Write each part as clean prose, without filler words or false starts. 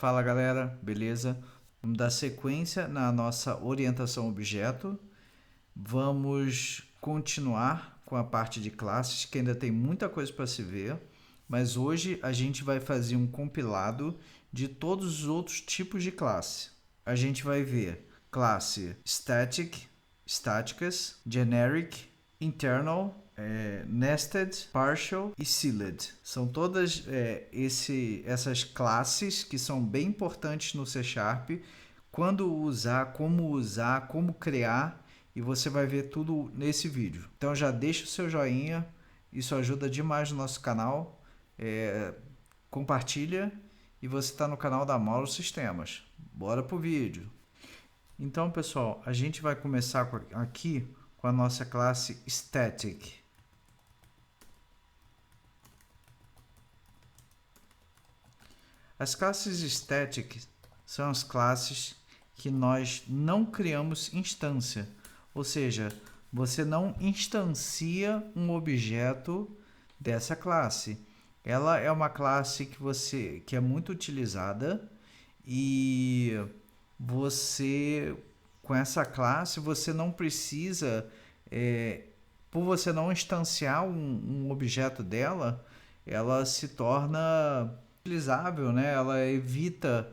Fala galera, beleza? Vamos dar sequência na nossa orientação objeto. Vamos continuar com a parte de classes, que ainda tem muita coisa para se ver, mas hoje a gente vai fazer um compilado de todos os outros tipos de classe. A gente vai ver classe static, estáticas, generic, internal, nested, partial e sealed. São todas essas classes que são bem importantes no C Sharp. Quando usar, como criar, e você vai ver tudo nesse vídeo. Então já deixa o seu joinha, isso ajuda demais no nosso canal. Compartilha e você está no canal da Mauro Sistemas. Bora pro vídeo. Então pessoal, a gente vai começar aqui com a nossa classe static. As classes static são as classes que nós não criamos instância, ou seja, você não instancia um objeto dessa classe. Ela é uma classe que é muito utilizada e você com essa classe você não precisa, por você não instanciar um objeto dela, ela se torna utilizável, né? Ela evita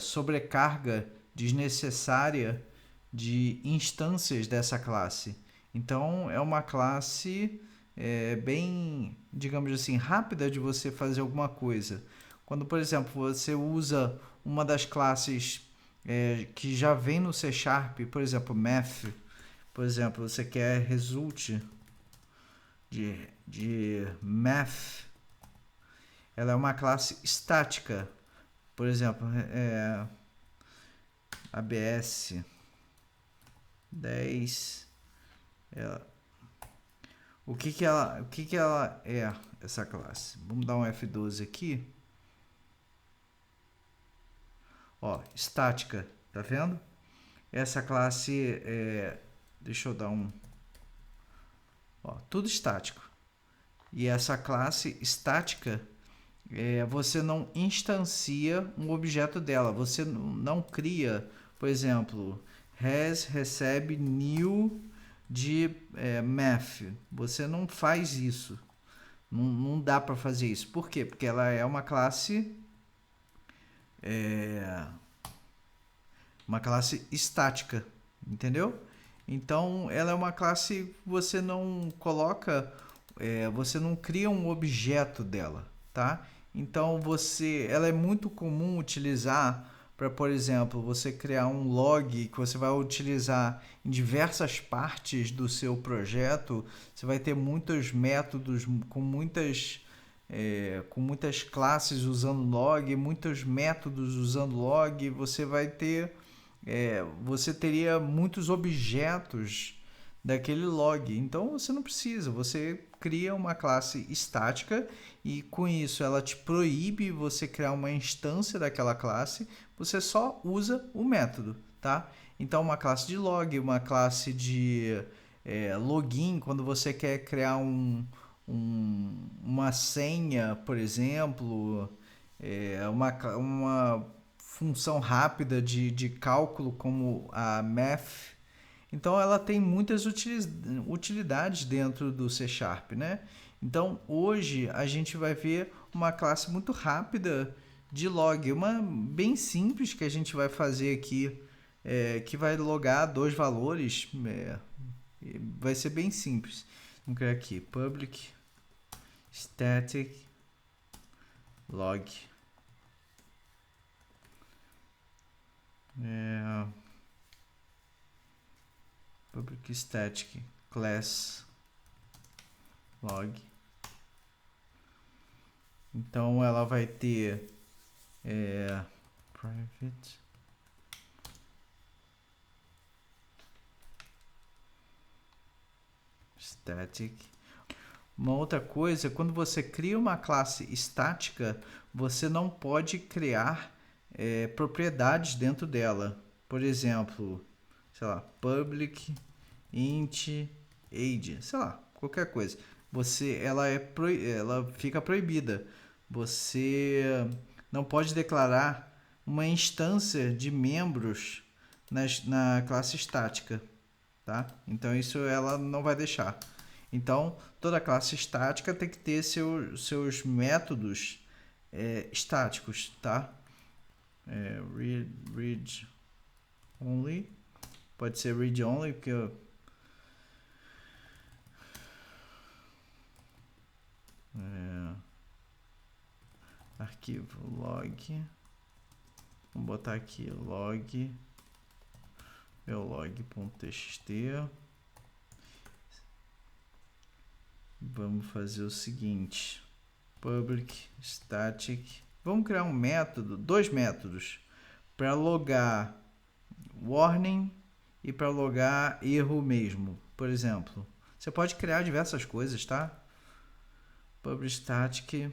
sobrecarga desnecessária de instâncias dessa classe. Então é uma classe bem, digamos assim, rápida de você fazer alguma coisa. Quando, por exemplo, você usa uma das classes que já vem no C Sharp, por exemplo, math, por exemplo, você quer result de math, ela é uma classe estática. Por exemplo, ABS 10. O que ela é, essa classe? Vamos dar um F12 aqui. Ó, estática, tá vendo? Essa classe deixa eu dar um... Ó, tudo estático. E essa classe estática, você não instancia um objeto dela. Você não cria, por exemplo, recebe new de math. Você não faz isso. Não dá para fazer isso. Por quê? Porque ela é uma classe estática, entendeu? Então ela é uma classe que você não coloca, você não cria um objeto dela, tá? Então ela é muito comum utilizar para, por exemplo, você criar um log que você vai utilizar em diversas partes do seu projeto. Você vai ter muitos métodos com muitas classes usando log, muitos métodos usando log. Você teria muitos objetos daquele log. Então você não precisa, você cria uma classe estática e com isso ela te proíbe você criar uma instância daquela classe, você só usa o método, tá? Então uma classe de log, uma classe de login, quando você quer criar uma senha, por exemplo, uma função rápida de cálculo como a math. Então ela tem muitas utilidades dentro do C Sharp, né? Então hoje a gente vai ver uma classe muito rápida de log, uma bem simples que a gente vai fazer aqui, que vai logar dois valores, vai ser bem simples. Vamos criar aqui public static log public static class log. Então ela vai ter private static. Uma outra coisa, quando você cria uma classe estática, você não pode criar propriedades dentro dela. Por exemplo, sei lá, public int age, sei lá, qualquer coisa. Ela fica proibida. Você não pode declarar uma instância de membros na classe estática, tá? Então isso ela não vai deixar. Então toda classe estática tem que ter seus métodos estáticos, tá? Read only, pode ser read only, porque arquivo log, vamos botar aqui log, log.txt. Vamos fazer o seguinte, public static, vamos criar um método, dois métodos, para logar warning e para logar erro mesmo. Por exemplo, você pode criar diversas coisas, tá? Public static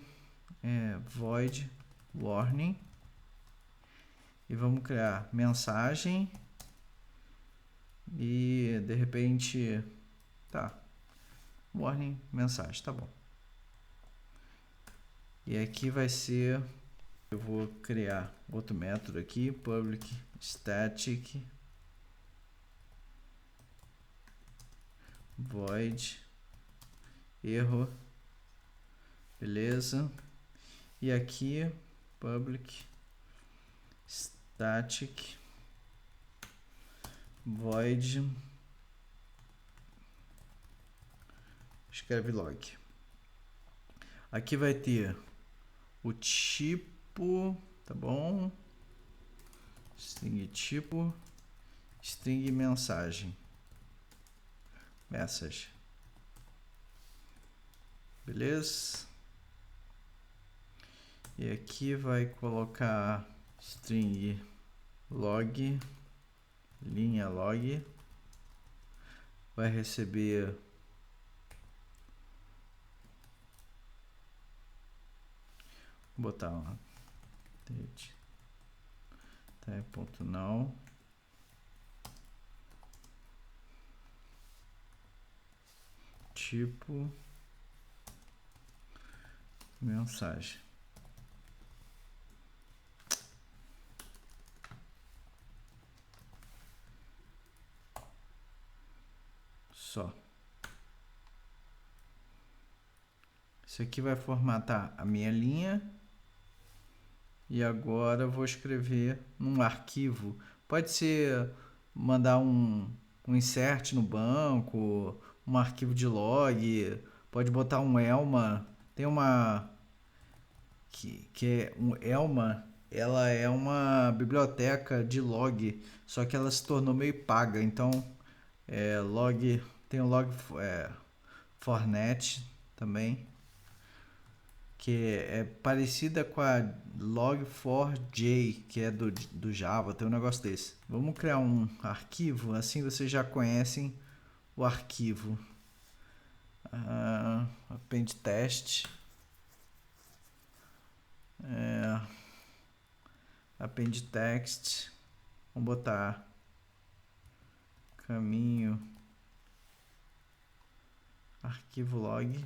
void warning, e vamos criar mensagem e de repente warning mensagem, tá bom. E aqui vai ser, eu vou criar outro método aqui, public static void erro, beleza? E aqui public static void, escreve log. Aqui vai ter o tipo, tá bom? String tipo, string mensagem, message, beleza? E aqui vai colocar string log, linha log, vai receber botar uma ponto não, tipo mensagem. Só. Isso aqui vai formatar a minha linha. E agora eu vou escrever num arquivo. Pode ser mandar um insert no banco, um arquivo de log, pode botar um Elma. Tem uma que é um Elma, ela é uma biblioteca de log, só que ela se tornou meio paga. Então log, tem o log Fornet também, que é parecida com a log4j, que é do Java, tem um negócio desse. Vamos criar um arquivo, assim vocês já conhecem o arquivo. Append test, append text, vamos botar caminho, arquivo log,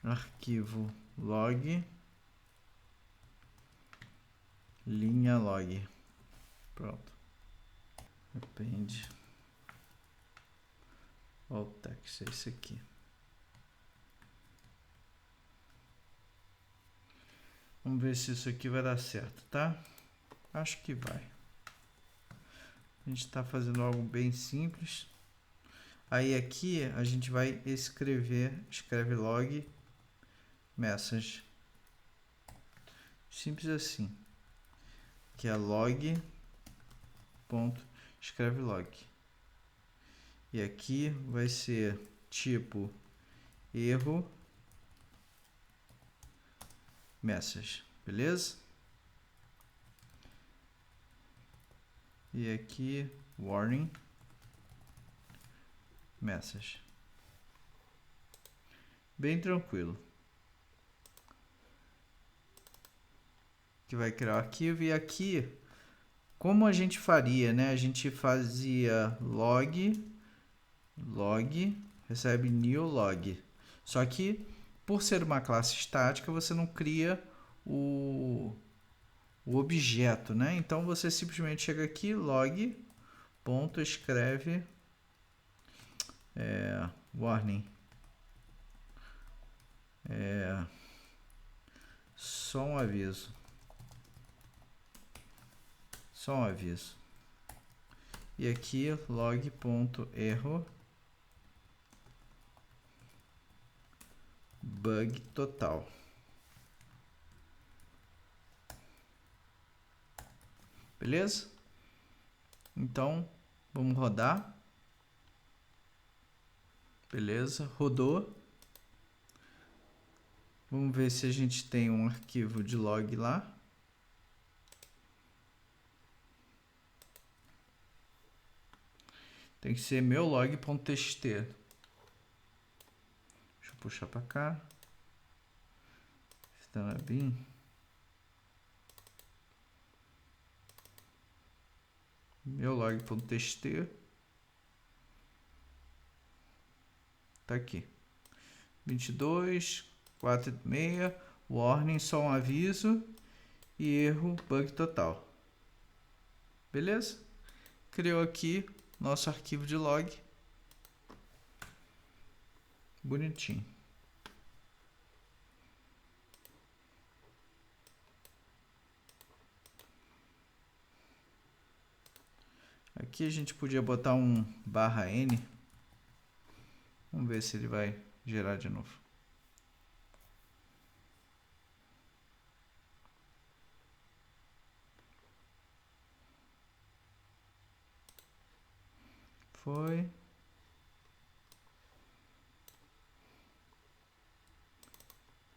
arquivo log, linha log, pronto. Append all text, é esse aqui. Vamos ver se isso aqui vai dar certo, tá? Acho que vai. A gente está fazendo algo bem simples. Aí aqui a gente vai escreve log message. Simples assim. Que é log ponto escreve log. E aqui vai ser tipo erro message, beleza? E aqui warning message. Bem tranquilo. Que vai criar o arquivo, e aqui, como a gente faria, né? A gente fazia log recebe new log. Só que por ser uma classe estática, você não cria o objeto, né? Então você simplesmente chega aqui, log, ponto, escreve warning. Só um aviso. Só um aviso. E aqui log.erro bug total. Beleza? Então, vamos rodar. Beleza, rodou. Vamos ver se a gente tem um arquivo de log lá. Tem que ser meu log.txt. Deixa eu puxar para cá. Então é bem. Meu log.txt. Tá aqui. 22.486. Warning, só um aviso. E erro, bug total. Beleza? Criou aqui nosso arquivo de log. Bonitinho. Aqui a gente podia botar um /n. Vamos ver se ele vai gerar de novo. Foi.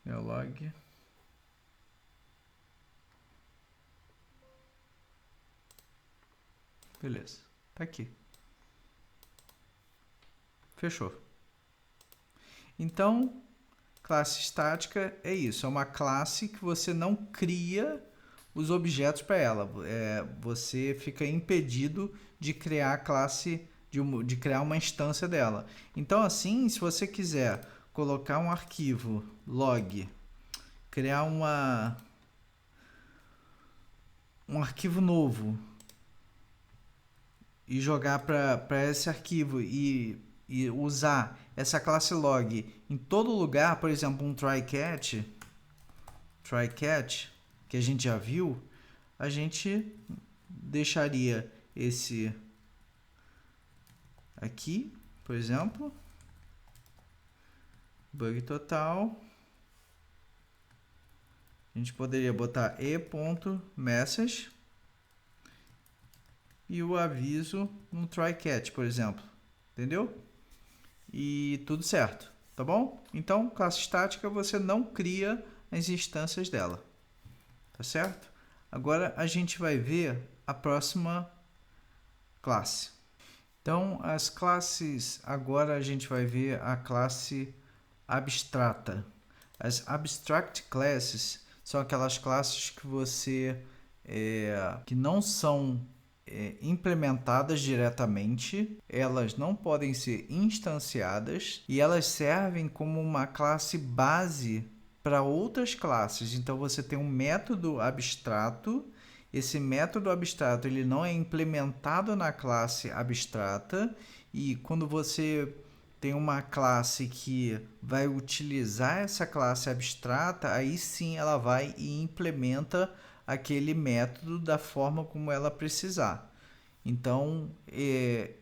Meu log. Beleza. Tá aqui. Fechou. Então, classe estática é isso. É uma classe que você não cria os objetos para ela. Você fica impedido de criar a classe, de criar uma instância dela. Então, assim, se você quiser colocar um arquivo log, criar um arquivo novo e jogar para esse arquivo e usar essa classe log em todo lugar, por exemplo, um try-catch, que a gente já viu, a gente deixaria esse aqui, por exemplo, bug total. A gente poderia botar e.message e o aviso no try-catch, por exemplo. Entendeu? E tudo certo, tá bom? Então, classe estática você não cria as instâncias dela, tá certo? Agora a gente vai ver a próxima classe. Então, as classes, agora a gente vai ver a classe abstrata. As abstract classes são aquelas classes que você que não são implementadas diretamente, elas não podem ser instanciadas e elas servem como uma classe base para outras classes. Então você tem um método abstrato. Esse método abstrato ele não é implementado na classe abstrata, e quando você tem uma classe que vai utilizar essa classe abstrata, aí sim ela vai e implementa aquele método da forma como ela precisar. Então,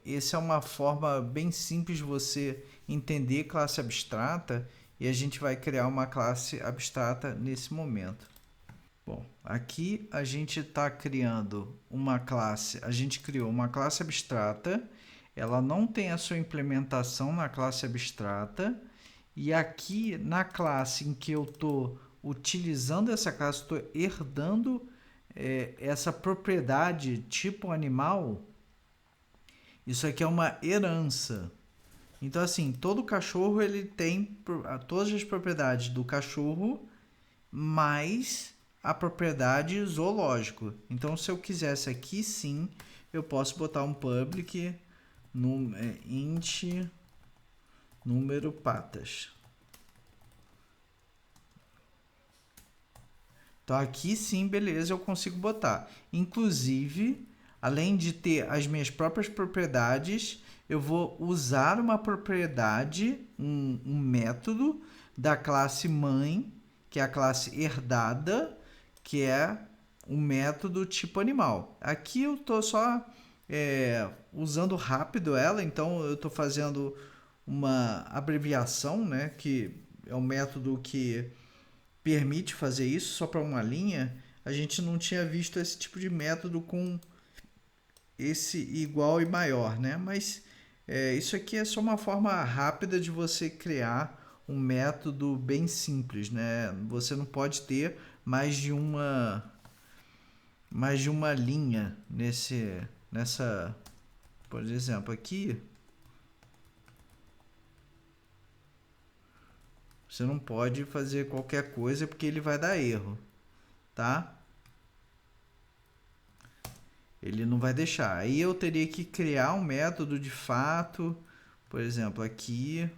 essa é uma forma bem simples de você entender classe abstrata, e a gente vai criar uma classe abstrata nesse momento. Bom, aqui a gente está criando uma classe, a gente criou uma classe abstrata, ela não tem a sua implementação na classe abstrata, e aqui na classe em que eu estou utilizando essa classe, estou herdando essa propriedade tipo animal. Isso aqui é uma herança. Então, assim, todo cachorro ele tem todas as propriedades do cachorro, mais a propriedade zoológico. Então, se eu quisesse aqui, sim, eu posso botar um public int número patas. Então aqui sim, beleza, eu consigo botar. Inclusive, além de ter as minhas próprias propriedades, eu vou usar uma propriedade, um método da classe mãe, que é a classe herdada, que é um método tipo animal. Aqui eu estou só usando rápido ela, então eu estou fazendo uma abreviação, né, que é um método que permite fazer isso só para uma linha. A gente não tinha visto esse tipo de método com esse igual e maior, né? Mas isso aqui é só uma forma rápida de você criar um método bem simples, né? Você não pode ter mais de uma linha nessa, por exemplo, aqui você não pode fazer qualquer coisa porque ele vai dar erro, tá? Ele não vai deixar. Aí eu teria que criar um método de fato, por exemplo, aqui.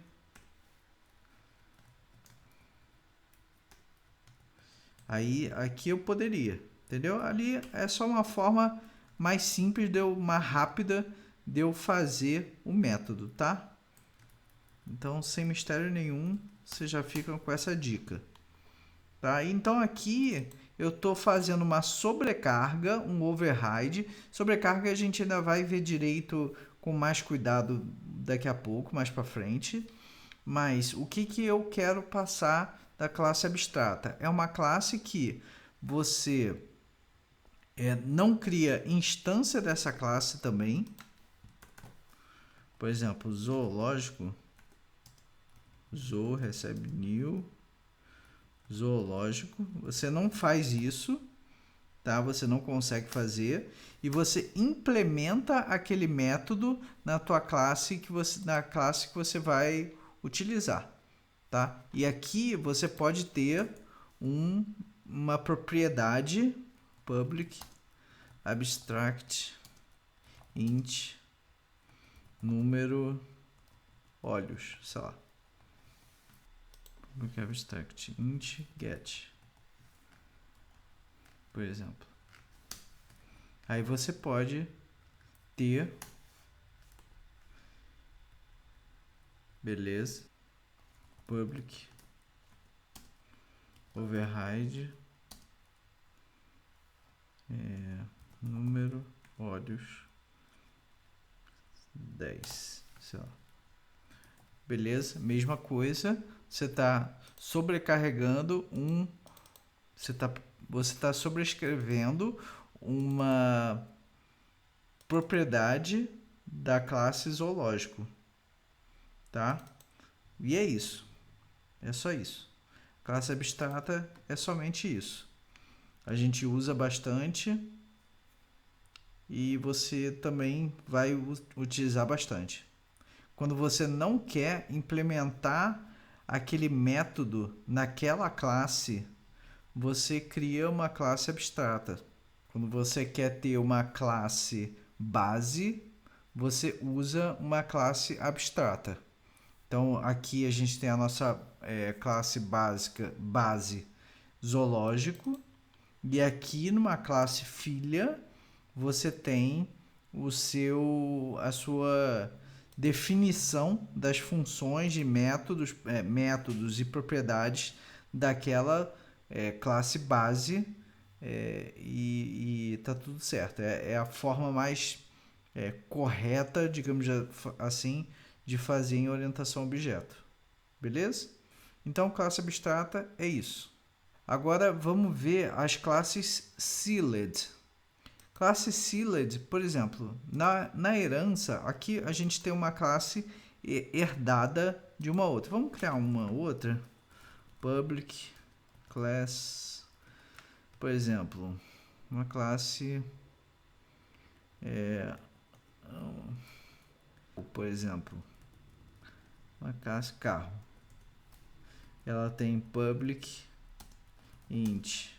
Aí aqui eu poderia, entendeu? Ali é só uma forma mais simples mais rápida de eu fazer o método, tá? Então, sem mistério nenhum, vocês já ficam com essa dica. Tá? Então aqui eu estou fazendo uma sobrecarga, um override. Sobrecarga a gente ainda vai ver direito com mais cuidado daqui a pouco, mais para frente. Mas o que eu quero passar da classe abstrata? É uma classe que você não cria instância dessa classe também. Por exemplo, zoológico. Zoo recebe new. Zoológico. Você não faz isso, tá? Você não consegue fazer e você implementa aquele método na tua classe na classe que você vai utilizar, tá? E aqui você pode ter uma propriedade public abstract int número olhos, sei lá. Public abstract int get, por exemplo. Aí você pode ter, beleza, public override número olhos 10, sei lá. Beleza, mesma coisa, você está sobrecarregando você tá sobrescrevendo uma propriedade da classe zoológico, tá? E é isso. É só isso. Classe abstrata é somente isso. A gente usa bastante e você também vai utilizar bastante. Quando você não quer implementar aquele método naquela classe, você cria uma classe abstrata. Quando você quer ter uma classe base, você usa uma classe abstrata. Então aqui a gente tem a nossa classe base zoológico, e aqui numa classe filha você tem a sua definição das funções de métodos e propriedades daquela classe base, e tá tudo certo. É a forma mais correta, digamos assim, de fazer em orientação a objeto. Beleza? Então, classe abstrata é isso. Agora vamos ver as classes sealed. Classe sealed, por exemplo, na herança, aqui a gente tem uma classe herdada de uma outra. Vamos criar uma outra. Public class, por exemplo, uma classe por exemplo, uma classe carro. Ela tem public int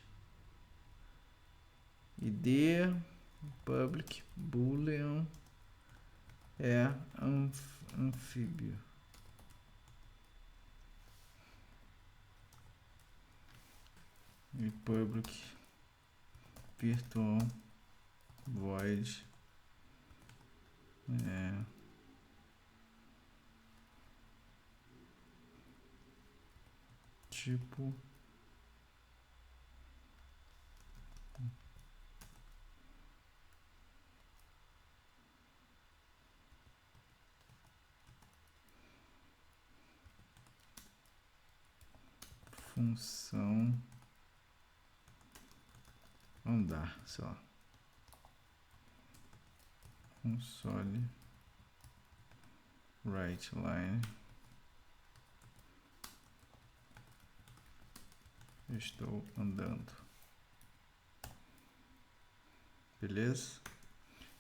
id, public boolean anfíbio. e public virtual void tipo função andar, sei lá, console write line, estou andando, beleza?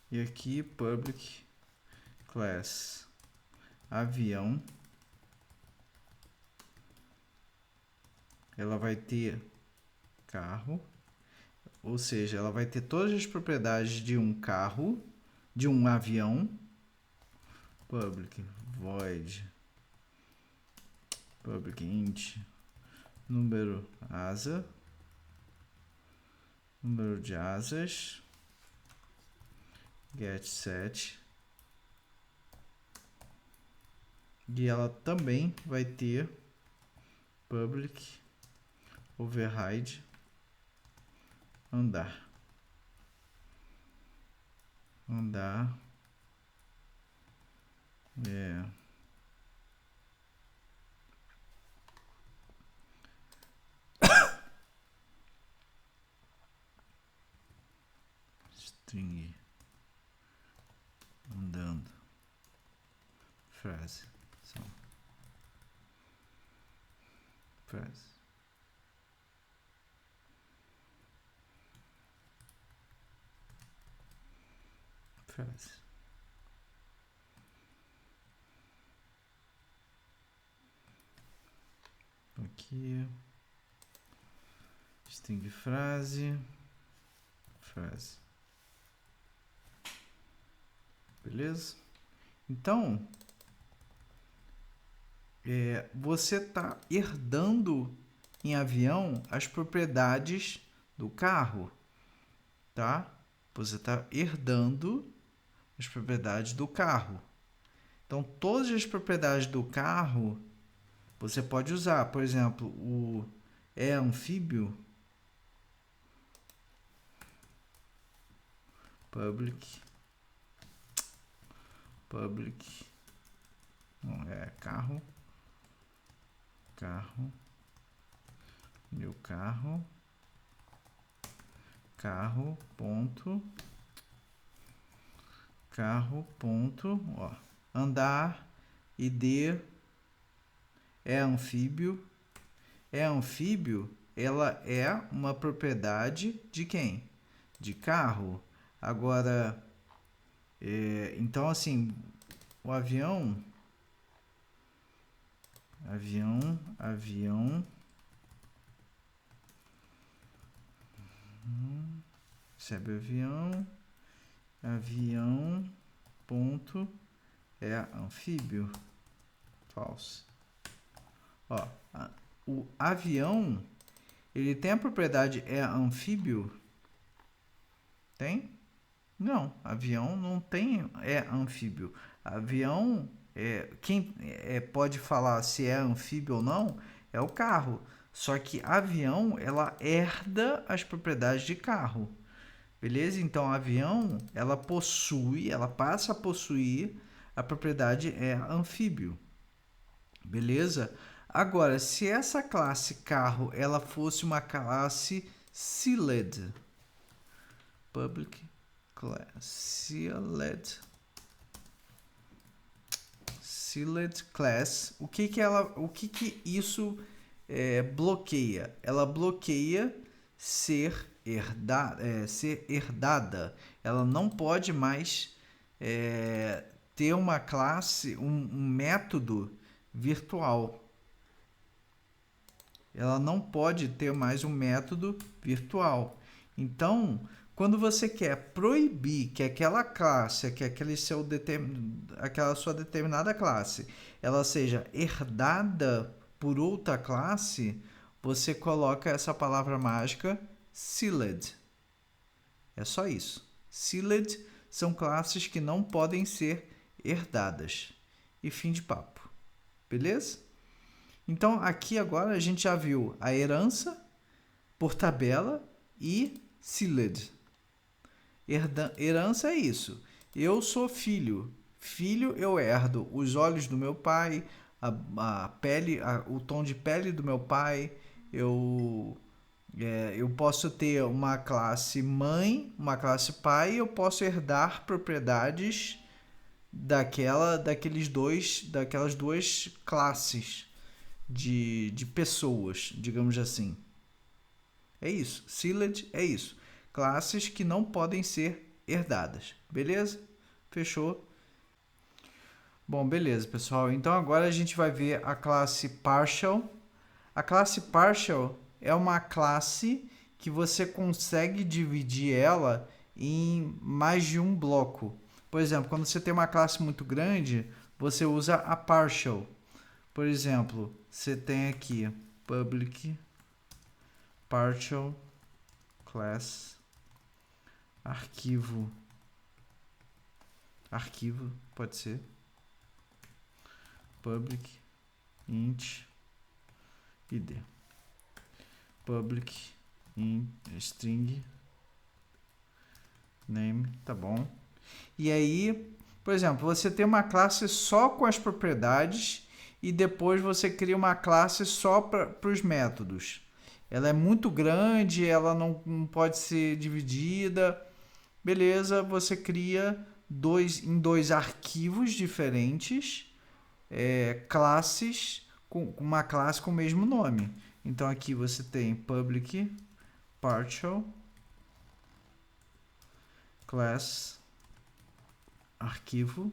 E aqui public class avião, ela vai ter carro, ou seja, ela vai ter todas as propriedades de um carro, de um avião. Public void public int número asa, número de asas, get set, e ela também vai ter public override andar string andando frase aqui string frase, beleza? Então você está herdando em avião as propriedades do carro, tá? Você está herdando as propriedades do carro. Então, todas as propriedades do carro você pode usar. Por exemplo, o anfíbio, public, não é carro, meu carro ponto, ó, andar, id anfíbio. Anfíbio, ela é uma propriedade de quem? De carro. Agora, então assim, o avião, recebe avião ponto anfíbio, false. Ó, o avião, ele tem a propriedade anfíbio? Tem? Não, avião não tem anfíbio. Avião, quem pode falar se é anfíbio ou não é o carro. Só que avião, ela herda as propriedades de carro. Beleza? Então, avião, ela passa a possuir a propriedade anfíbio. Beleza? Agora, se essa classe carro, ela fosse uma classe sealed, public class, sealed class, o que isso bloqueia? Ela bloqueia ser herdada. Ela não pode mais ter uma classe, um método virtual. Ela não pode ter mais um método virtual. Então, quando você quer proibir que aquela classe, que aquela sua determinada classe, ela seja herdada por outra classe, você coloca essa palavra mágica sealed. É só isso. Sealed são classes que não podem ser herdadas. E fim de papo. Beleza? Então, aqui agora a gente já viu a herança por tabela e sealed. Herança é isso. Eu sou filho. Filho, eu herdo os olhos do meu pai, a pele, o tom de pele do meu pai. Eu posso ter uma classe mãe, uma classe pai, e eu posso herdar propriedades daquelas duas classes de pessoas, digamos assim. É isso. Sealed é isso. Classes que não podem ser herdadas. Beleza? Fechou? Bom, beleza, pessoal. Então agora a gente vai ver a classe partial. A classe partial é uma classe que você consegue dividir ela em mais de um bloco. Por exemplo, quando você tem uma classe muito grande, você usa a partial. Por exemplo, você tem aqui public partial class arquivo pode ser public int id public string name, tá bom? E aí, por exemplo, você tem uma classe só com as propriedades e depois você cria uma classe só para os métodos. Ela é muito grande, ela não pode ser dividida. Beleza, você cria em dois arquivos diferentes classes com uma classe com o mesmo nome. Então aqui você tem public partial class arquivo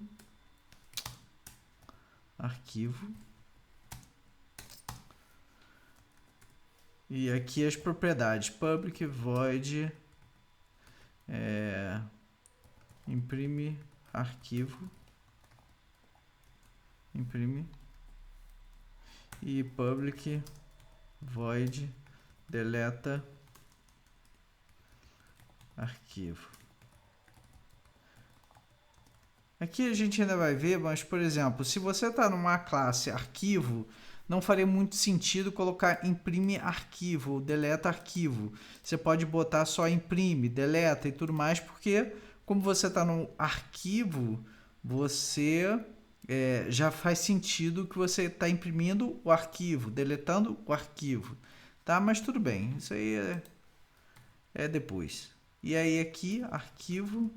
e aqui as propriedades public void imprime arquivo e public void deleta arquivo. Aqui a gente ainda vai ver, mas por exemplo, se você está numa classe arquivo, não faria muito sentido colocar imprime arquivo ou deleta arquivo. Você pode botar só imprime, deleta e tudo mais, porque como você está no arquivo, você já faz sentido que você está imprimindo o arquivo, deletando o arquivo. Tá? Mas tudo bem, isso aí é depois. E aí aqui, arquivo,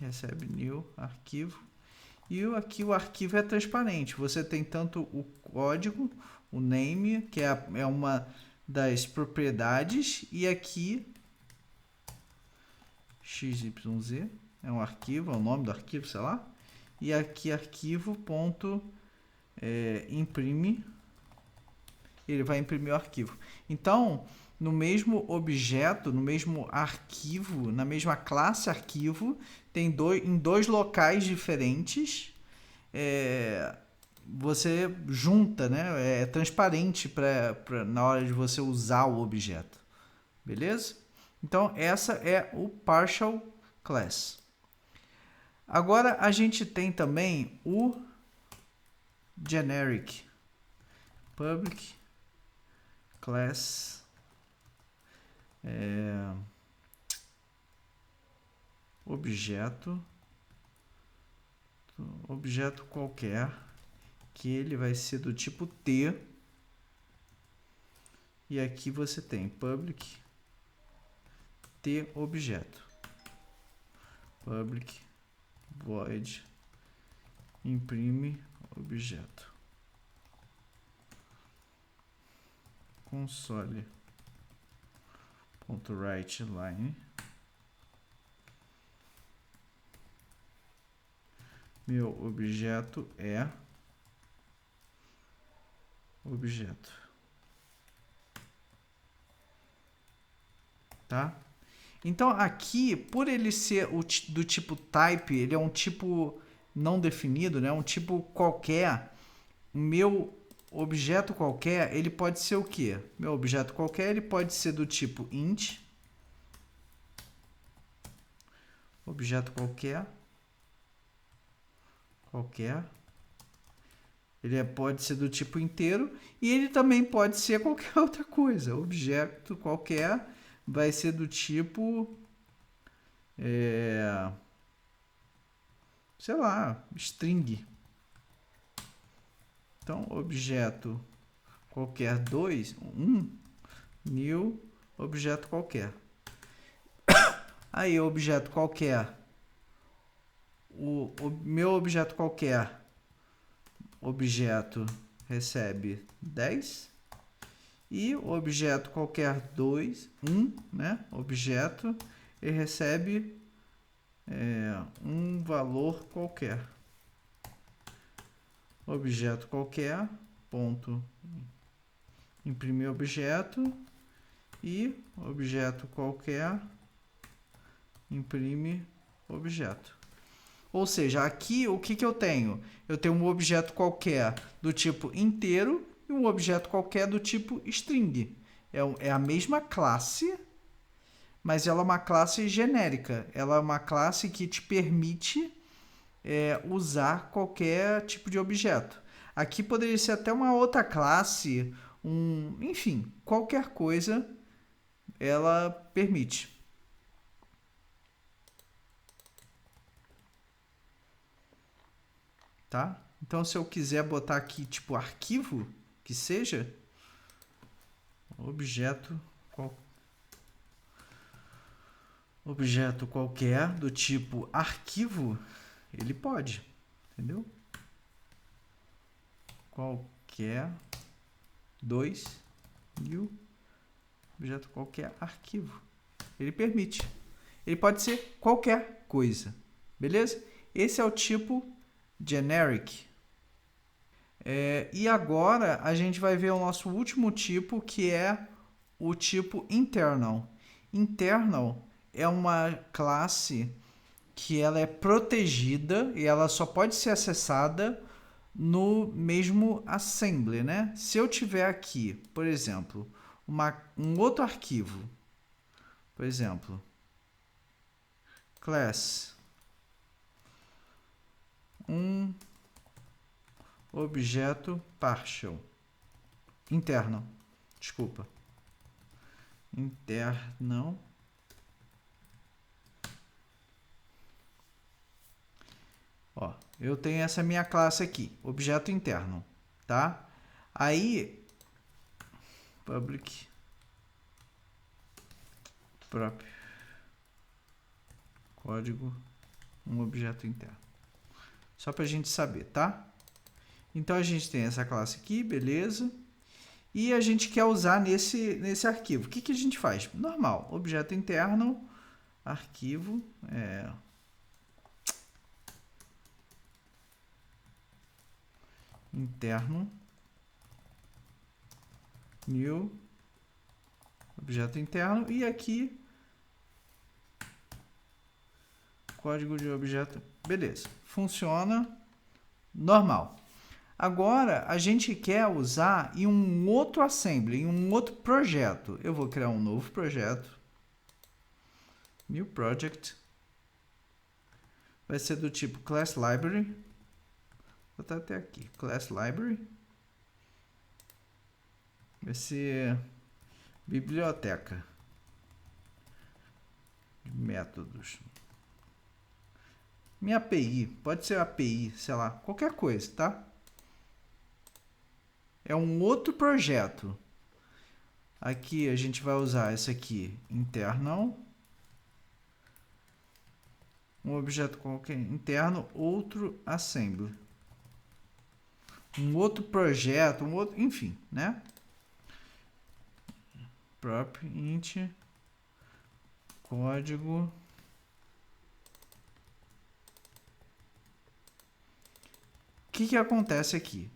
recebe new arquivo. E aqui o arquivo é transparente. Você tem tanto o código, o name, que é uma das propriedades, e aqui XYZ é um arquivo, é o nome do arquivo, sei lá. E aqui arquivo ponto imprime, ele vai imprimir o arquivo. Então, no mesmo objeto, no mesmo arquivo, na mesma classe arquivo, tem em dois locais diferentes, você junta, né? É transparente na hora de você usar o objeto. Beleza? Então, essa é o partial class. Agora, a gente tem também o generic public class objeto qualquer, que ele vai ser do tipo T, e aqui você tem public T objeto, public void imprime objeto, console.writeLine, meu objeto é objeto, tá? Então aqui, por ele ser do tipo type, ele é um tipo não definido, né? Um tipo qualquer. objeto qualquer, ele pode ser o quê? Meu objeto qualquer, ele pode ser do tipo int. Objeto qualquer. Ele pode ser do tipo inteiro e ele também pode ser qualquer outra coisa. Objeto qualquer vai ser do tipo, sei lá, string. Então, objeto qualquer 2, new, objeto qualquer. Aí, objeto qualquer, o meu objeto qualquer, objeto recebe 10 e o objeto qualquer 2, 1, né? Objeto, ele recebe um valor qualquer. Objeto qualquer, ponto, imprimir objeto e objeto qualquer imprime objeto. Ou seja, aqui o que eu tenho? Eu tenho um objeto qualquer do tipo inteiro e um objeto qualquer do tipo string. É a mesma classe, mas ela é uma classe genérica. Ela é uma classe que te permite usar qualquer tipo de objeto. Aqui poderia ser até uma outra classe, enfim, qualquer coisa ela permite. Tá? Então, se eu quiser botar aqui, tipo, arquivo, que seja, objeto qualquer do tipo arquivo, ele pode, entendeu? Qualquer 2 new objeto qualquer arquivo. Ele permite. Ele pode ser qualquer coisa, beleza? Esse é o tipo generic. E agora a gente vai ver o nosso último tipo, que é o tipo internal. Internal é uma classe que ela é protegida e ela só pode ser acessada no mesmo assembly, né? Se eu tiver aqui, por exemplo, um outro arquivo, por exemplo, class, objeto partial, internal, desculpa, internal, ó, eu tenho essa minha classe aqui, objeto interno, tá? Aí, public, próprio, código, um objeto interno. Só para a gente saber, tá? Então, a gente tem essa classe aqui, beleza? E a gente quer usar nesse arquivo. O que a gente faz? Normal, objeto interno, arquivo, interno, new, objeto interno, e aqui, código de objeto, beleza, funciona normal. Agora, a gente quer usar em um outro assembly, em um outro projeto. Eu vou criar um novo projeto, new project, vai ser do tipo class library, vou botar até aqui, class library, vai ser biblioteca de métodos. Minha API, pode ser API, sei lá, qualquer coisa, tá? É um outro projeto. Aqui a gente vai usar esse aqui, internal, um objeto qualquer interno, outro assembly. Um outro projeto, um outro, enfim, né? Prop int código o que acontece aqui?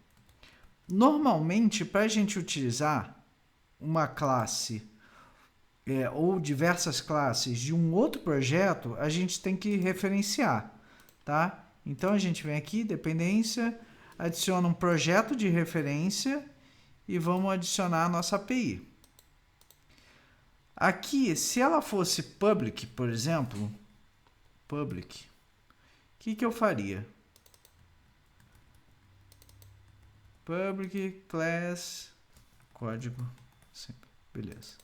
Normalmente, para a gente utilizar uma classe ou diversas classes de um outro projeto, a gente tem que referenciar, tá? Então, a gente vem aqui, dependência, adiciona um projeto de referência e vamos adicionar a nossa API. Aqui, se ela fosse public, por exemplo, public, o que eu faria? Public, class, código, sempre, beleza.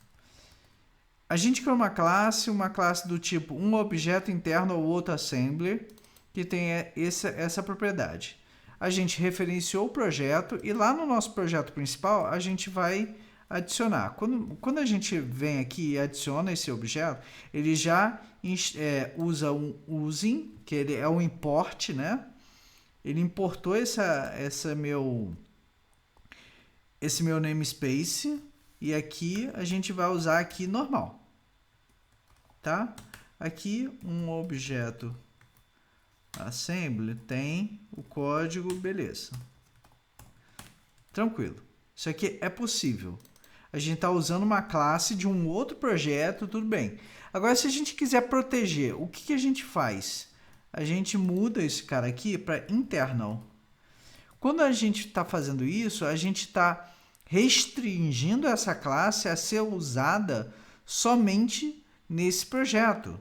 A gente criou uma classe do tipo um objeto interno ou outro assembler, que tem essa propriedade. A gente referenciou o projeto e lá no nosso projeto principal a gente vai adicionar. Quando a gente vem aqui e adiciona esse objeto, ele já usa um using, que ele é o import, né? Ele importou esse meu namespace e aqui a gente vai usar aqui normal, tá? Aqui um objeto assembly tem o código, beleza. Tranquilo. Isso aqui é possível. A gente está usando uma classe de um outro projeto, tudo bem. Agora, se a gente quiser proteger, o que a gente faz? A gente muda esse cara aqui para internal. Quando a gente está fazendo isso, a gente está restringindo essa classe a ser usada somente nesse projeto.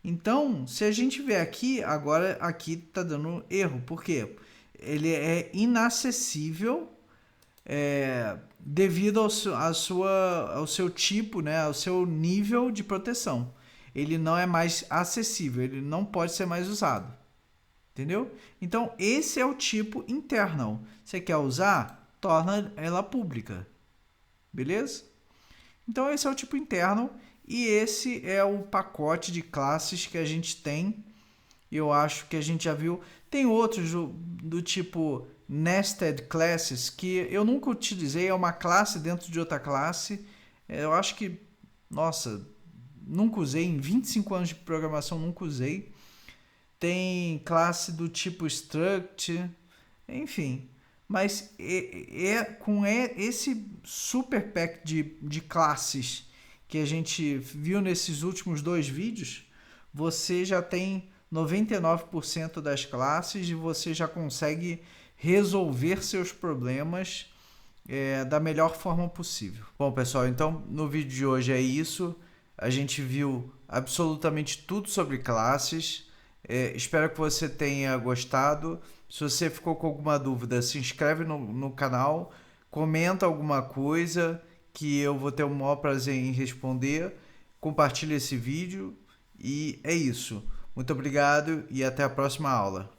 Então, se a gente ver aqui, agora aqui está dando erro. Por quê? Ele é inacessível devido ao seu tipo, né, ao seu nível de proteção. Ele não é mais acessível, ele não pode ser mais usado. Entendeu? Então, esse é o tipo internal. Você quer usar? Torna ela pública. Beleza? Então, esse é o tipo interno. E esse é o pacote de classes que a gente tem. Eu acho que a gente já viu. Tem outros do tipo nested classes que eu nunca utilizei. É uma classe dentro de outra classe. Eu acho que, nossa, nunca usei. Em 25 anos de programação, nunca usei. Tem classe do tipo struct. Enfim. Mas com esse super pack de classes que a gente viu nesses últimos 2 vídeos, você já tem 99% das classes e você já consegue resolver seus problemas da melhor forma possível. Bom, pessoal, então no vídeo de hoje é isso. A gente viu absolutamente tudo sobre classes. Espero que você tenha gostado. Se você ficou com alguma dúvida, se inscreve no canal, comenta alguma coisa que eu vou ter o maior prazer em responder. Compartilhe esse vídeo e é isso. Muito obrigado e até a próxima aula.